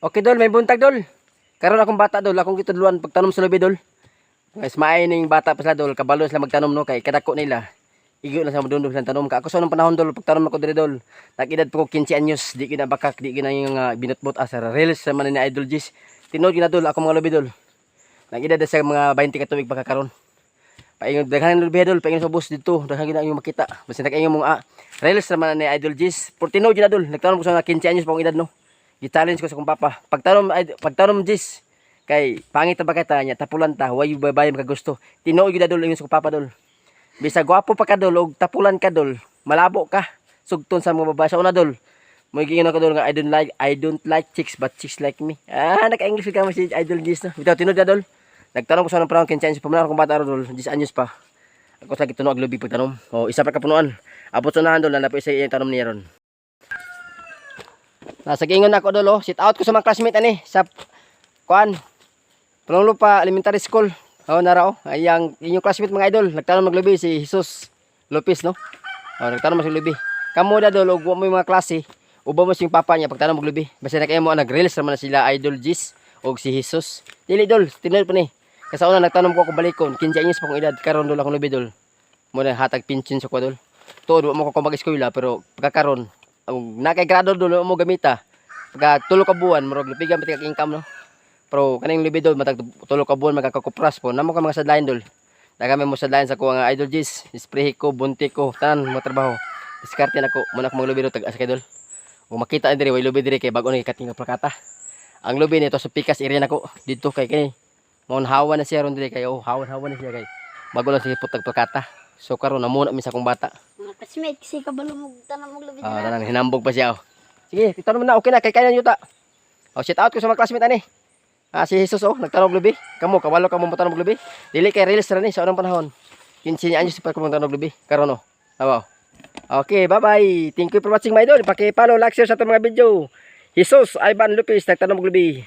Okay dol, may buntag dol. Karon akong bata dol, akong gitudluan pagtanom sa lubi dol. Guys, maayo ning bata pa sila dol, kabalo sila magtanom no kay kadako nila. Igo na sa madundog sa tanom ka. Ako sa nung panahon dol, pagtanom ako diri dol. Nag-edad pa ko 15 anyos, di gina bakak, di gina yung binutbot asa reels sa man ni Idol Gis. Tinod gina dol, ako mga lubi dol. Nag-edad sa mga 20 ka tuig pagkakaron. Paingon daghan lubi dol, paingon sa bus dito, daghan gina yung makita. Basta nag-ingon mga reels sa man ni Idol Gis. Por tinod gina dol, nagtanom ko sa 15 anyos pa akong edad no. Gi-challenge ko sa kong papa. Pagtanom Gis. Kay pangit ba kita nya tapulan ta, way babay makagusto. Tinuod gyud dol ingon sa kong papa dol. Bisa gwapo pa ka dol og tapulan ka dol, malabo ka. Sugton sa mga babae sa una dol. Mo giingon ako dol nga I don't like chicks but chicks like me. Naka-English ka mo si Idol Gis no. Bitaw tinuod dol. Nagtanong ko sa nang parang 15 anyos pa man akong bata dol, 10 anyos pa. Ako sa gitunog lubi pagtanom. O isa pa ka punuan. Abot sa nahan dol na po sa iyang tanom niya ron. Nasa gingon ako dolo, sit out ko sa mga classmate ani sa kuan. Panong lupa elementary school. Narao, ayang inyong classmate mga idol, nagtanong maglubi si Jesus Lopez no. Nagtanong si lubi. Kamo da dolo, ug mo yung mga klase, uba mo sing papa niya pagtanong maglubi. Basta na kayo mo nag-reels naman na sila Idol Gis og si Jesus. Dili dol, tinul pa ni. Kasi una nagtanong ko balikon, 15 anyos pa kong edad, karon dol akong lubi dol. Mo na hatag pension sa ko dol. Tuod mo ko mag-eskwela pero pagkakaron na kay grado dolo mo gamita. Pagka tulo ka buwan murag lupigan pati kag income no. Pero kaning lubi dol matag tulo ka buwan magkakupras po. Namo ka mga sadlain dol. Dagami mo sadlain sa ko nga Idol Gis, spray ko, bunti ko, tanan mo trabaho. Diskarte nako muna ko maglubi dol tag asa kay dol. Ug makita diri way lubi diri kay bag-o ni kating plakata. Ang lubi nito sa Pikas area nako dito kay kini. Mon hawa na siya ron diri kay hawan na siya kay bago lang siya putag plakata. So karon namuna mi sa kong bata. Mga kasmate, kasi kabalo mo tanong mo labi Tanan hinambog pa siya. Sige, titanong na okay na kay kayan yuta. Shout out ko sa mga classmate ani. Si Jesus nagtanong lubi. Kamo kabalo ka mo tanong lubi. Dili kay reels ra ni sa unang panahon. 15 anyos pa ko tanong lubi. Karon Awa. Okay, bye-bye. Thank you for watching my idol. Paki-follow, like, share sa itong mga video. Jesus Ivan Lopez nagtanong lubi.